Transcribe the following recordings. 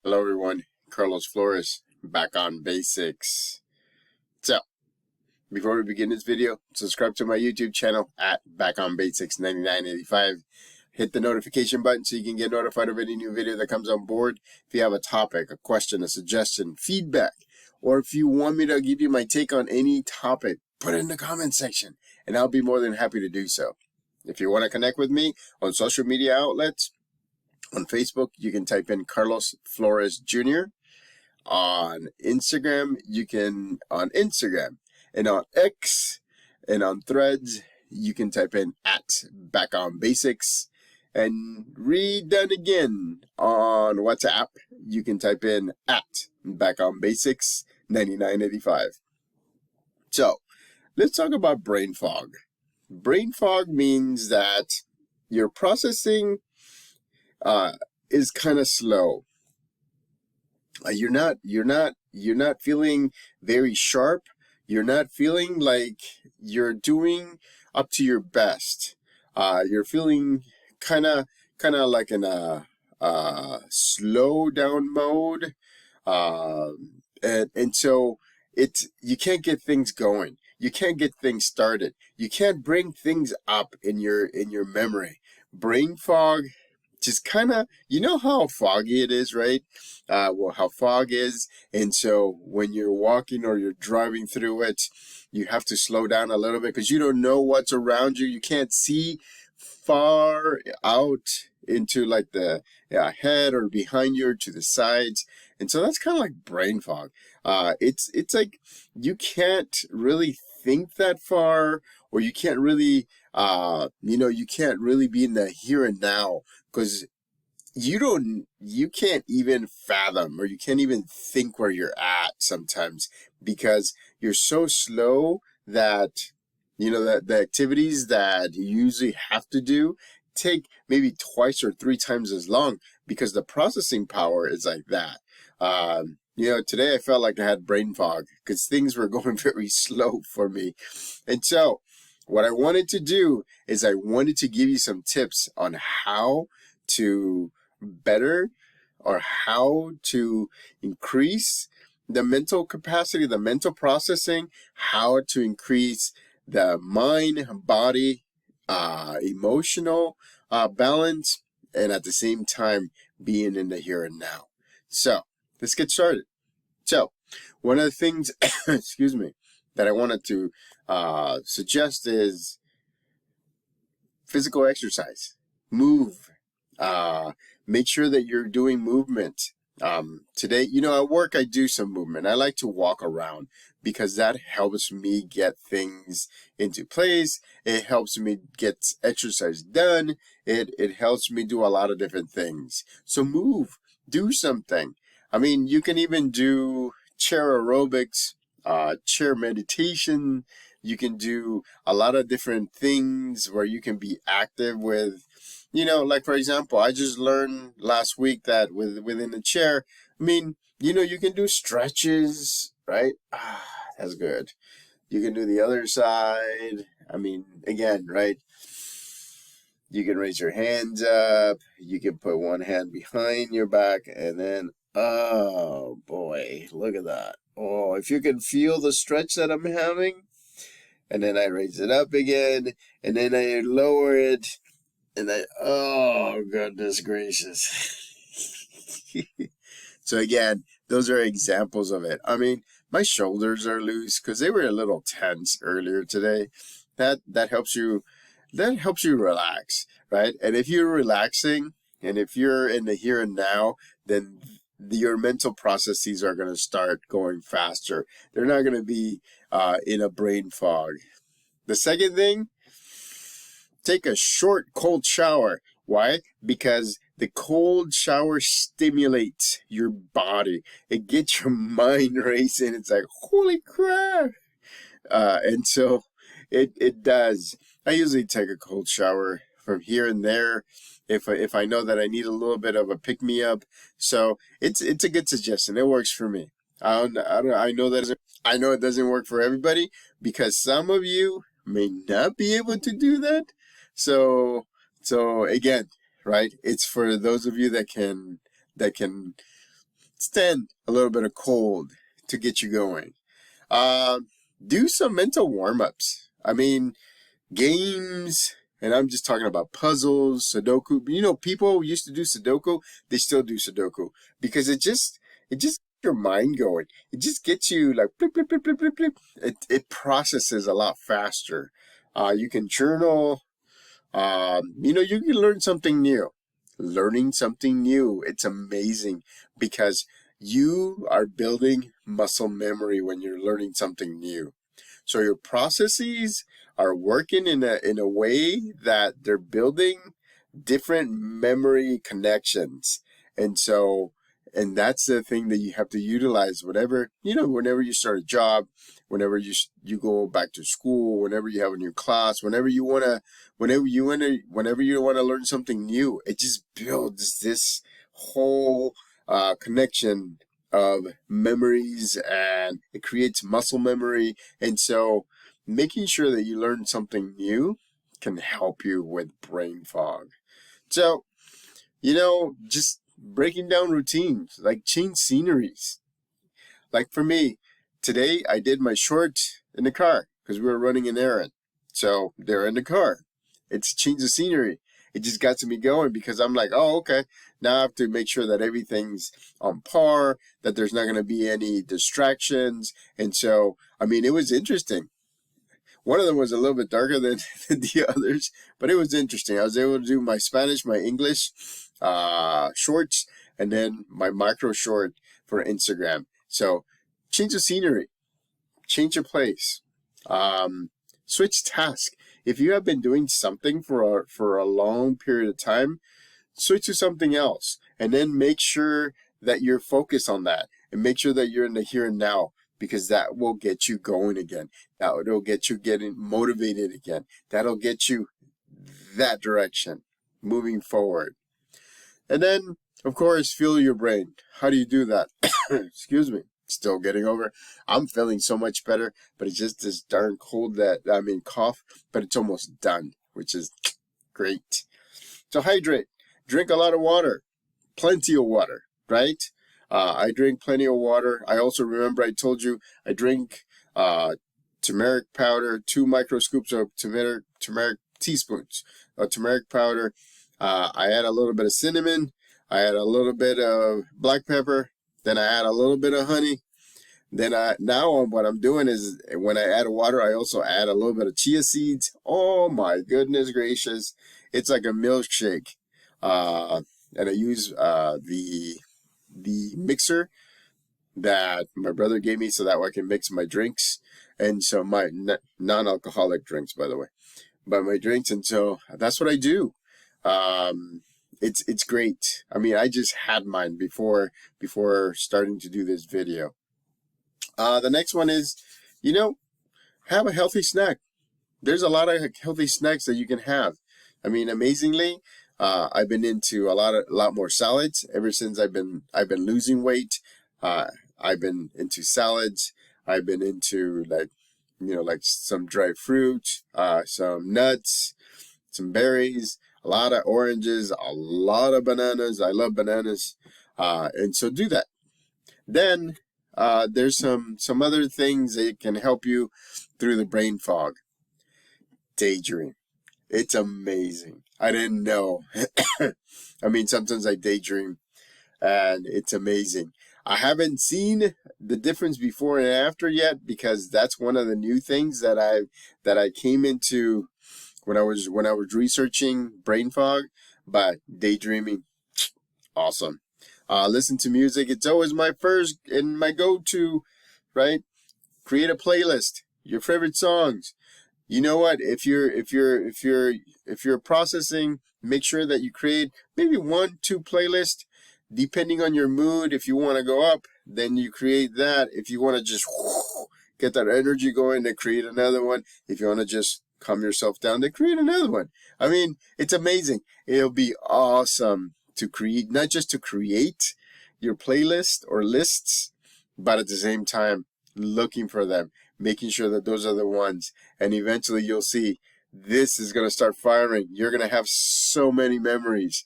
Hello everyone, Carlos Flores, back on basics. So, before we begin this video, subscribe to my YouTube channel at Back on Basics 9985. Hit the notification button so you can get notified of any new video that comes on board. If you have a topic, a question, a suggestion, feedback, or if you want me to give you my take on any topic, put it in the comment section and I'll be more than happy to do so. If you want to connect with me on social media outlets, on Facebook, you can type in Carlos Flores Jr. On Instagram, on Instagram, and on X, and on Threads, you can type in at Back on Basics. And redone again on WhatsApp, you can type in at Back on Basics 9985. So, let's talk about brain fog. Brain fog means that your processing is kind of slow. You're not feeling very sharp. You're not feeling like you're doing up to your best. You're feeling kind of like in a slow down mode, and so you can't get things going. You can't get things started. You can't bring things up in your memory. Brain fog. Just kind of, you know how foggy it is, right? How fog is. And so when you're walking or you're driving through it, you have to slow down a little bit because you don't know what's around you. You can't see far out into like the head or behind you or to the sides. And so that's kind of like brain fog. It's like you can't really think that far, or you can't really, you can't really be in the here and now. Because you can't even fathom, or you can't even think where you're at sometimes, because you're so slow that, that the activities that you usually have to do take maybe twice or three times as long, because the processing power is like that. Today I felt like I had brain fog because things were going very slow for me. And so what I wanted to do is I wanted to give you some tips on how to better, or how to increase the mental capacity, the mental processing, how to increase the mind, body, emotional balance, and at the same time being in the here and now. So let's get started. So one of the things, excuse me, that I wanted to suggest is physical exercise. Move. Make sure that you're doing movement. Today, at work I do some movement. I like to walk around because that helps me get things into place. It helps me get exercise done. It helps me do a lot of different things. So move, do something. I mean, you can even do chair aerobics, chair meditation. You can do a lot of different things where you can be active with, like for example, I just learned last week that within the chair, I mean, you can do stretches, right? That's good. You can do the other side. I mean, again, right? You can raise your hands up. You can put one hand behind your back and then, oh boy, look at that. Oh, if you can feel the stretch that I'm having, and then I raise it up again, and then I lower it, and then, oh, goodness gracious. So again, those are examples of it. I mean, my shoulders are loose because they were a little tense earlier today. That helps you relax, right? And if you're relaxing, and if you're in the here and now, then your mental processes are going to start going faster. They're not going to be in a brain fog. The second thing, take a short cold shower. Why? Because the cold shower stimulates your body. It gets your mind racing. It's like, holy crap. And so it does. I usually take a cold shower from here and there if I know that I need a little bit of a pick-me-up. So it's a good suggestion. It works for me. I know it doesn't work for everybody, because some of you may not be able to do that. So again, right? It's for those of you that can stand a little bit of cold to get you going. Uh, do some mental warm-ups. I mean, games, and I'm just talking about puzzles, Sudoku. You know, people used to do Sudoku, they still do Sudoku because it just gets your mind going. It just gets you like blip, blip, blip, blip, blip, blip. It processes a lot faster. You can journal. You can learn something new. Learning something new, it's amazing because you are building muscle memory when you're learning something new. So your processes are working in a way that they're building different memory connections. And so, and that's the thing that you have to utilize whenever you start a job, whenever you go back to school, whenever you have a new class, whenever you want to learn something new. It just builds this whole connection of memories, and it creates muscle memory. And so making sure that you learn something new can help you with brain fog. So, just breaking down routines, like change sceneries. Like for me, today I did my short in the car because we were running an errand. So they're in the car. It's a change of scenery. It just got to me going because I'm like, oh, okay. Now I have to make sure that everything's on par, that there's not going to be any distractions. And so, I mean, it was interesting. One of them was a little bit darker than the others, but it was interesting. I was able to do my Spanish, my English shorts, and then my micro short for Instagram. So change of scenery, change of place, switch task. If you have been doing something for a long period of time, switch to something else, and then make sure that you're focused on that, and make sure that you're in the here and now, because that will get you going again. That'll get you getting motivated again. That'll get you that direction, moving forward. And then, of course, fuel your brain. How do you do that? Excuse me. Still getting over. I'm feeling so much better, but it's just this darn cold cough, but it's almost done, which is great. So hydrate. Drink a lot of water. Plenty of water, right? I drink plenty of water. I also remember I told you I drink turmeric powder, 2 micro scoops of turmeric teaspoons of turmeric powder. I add a little bit of cinnamon. I add a little bit of black pepper. Then I add a little bit of honey. Then now what I'm doing is when I add water, I also add a little bit of chia seeds. Oh my goodness gracious. It's like a milkshake. And I use the mixer that my brother gave me so that way I can mix my drinks. And so my non-alcoholic drinks, by the way, but my drinks. And so that's what I do. It's great. I mean, I just had mine before starting to do this video. The next one is, have a healthy snack. There's a lot of healthy snacks that you can have. I mean, amazingly, I've been into a lot more salads ever since I've been losing weight. I've been into salads. I've been into like some dry fruit, some nuts, some berries, a lot of oranges, a lot of bananas. I love bananas. And so do that. Then there's some other things that can help you through the brain fog. Daydream. It's amazing. I didn't know. I mean, sometimes I daydream and it's amazing. I haven't seen the difference before and after yet because that's one of the new things that I came into when I was researching brain fog. But daydreaming, awesome. Listen to music. It's always my first and my go-to, right? Create a playlist. Your favorite songs. You know what? If you're processing, make sure that you create maybe 1-2 playlists, depending on your mood. If you want to go up, then you create that. If you want to just get that energy going, then create another one. If you want to just calm yourself down, then create another one. I mean, it's amazing. It'll be awesome to create, not just to create your playlist or lists, but at the same time, looking for them, making sure that those are the ones. And eventually you'll see this is going to start firing. You're going to have so many memories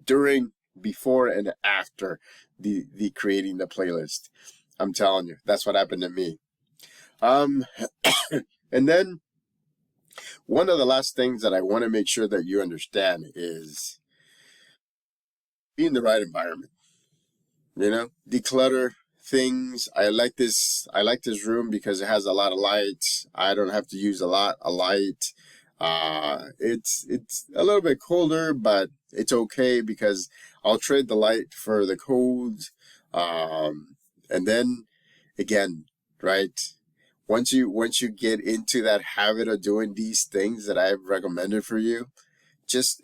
during before and after the creating the playlist. I'm telling you, that's what happened to me. And then one of the last things that I want to make sure that you understand is be in the right environment. Declutter things. I like this room because it has a lot of light. I don't have to use a lot of light. It's a little bit colder, but it's okay because I'll trade the light for the cold. And then again, right? Once you get into that habit of doing these things that I've recommended for you, just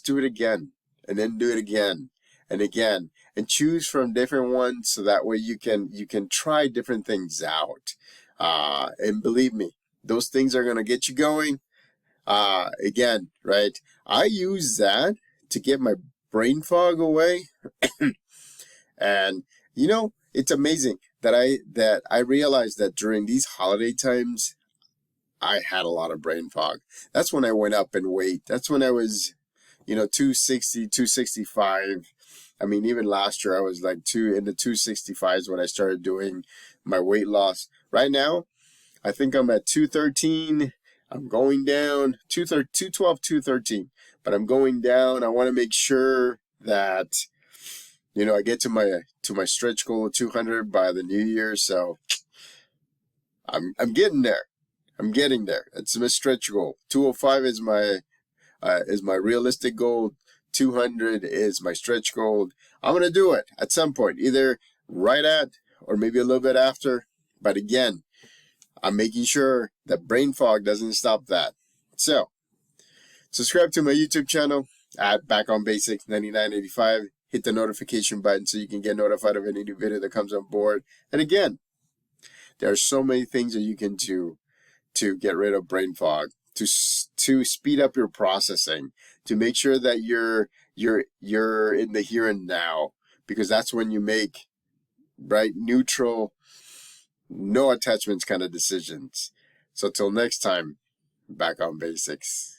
do it again, and then do it again and again, and choose from different ones so that way you can try different things out. And believe me, those things are gonna get you going. Again, right? I use that to get my brain fog away. And it's amazing that I realized that during these holiday times, I had a lot of brain fog. That's when I went up in weight. That's when I was, 260, 265. I mean, even last year I was like in the 265s when I started doing my weight loss. Right now, I think I'm at 213. I'm going down 212, 213, but I'm going down. I want to make sure that I get to my stretch goal of 200 by the new year. So I'm getting there. I'm getting there. It's my stretch goal. 205 is my realistic goal. 200 is my stretch goal. I'm gonna do it at some point, either right at or maybe a little bit after. But again, I'm making sure that brain fog doesn't stop that. So subscribe to my YouTube channel at Back on Basics 9985. Hit the notification button so you can get notified of any new video that comes on board. And again, there are so many things that you can do to get rid of brain fog, to speed up your processing, to make sure that you're in the here and now, because that's when you make neutral, no attachments kind of decisions. So till next time, Back on Basics.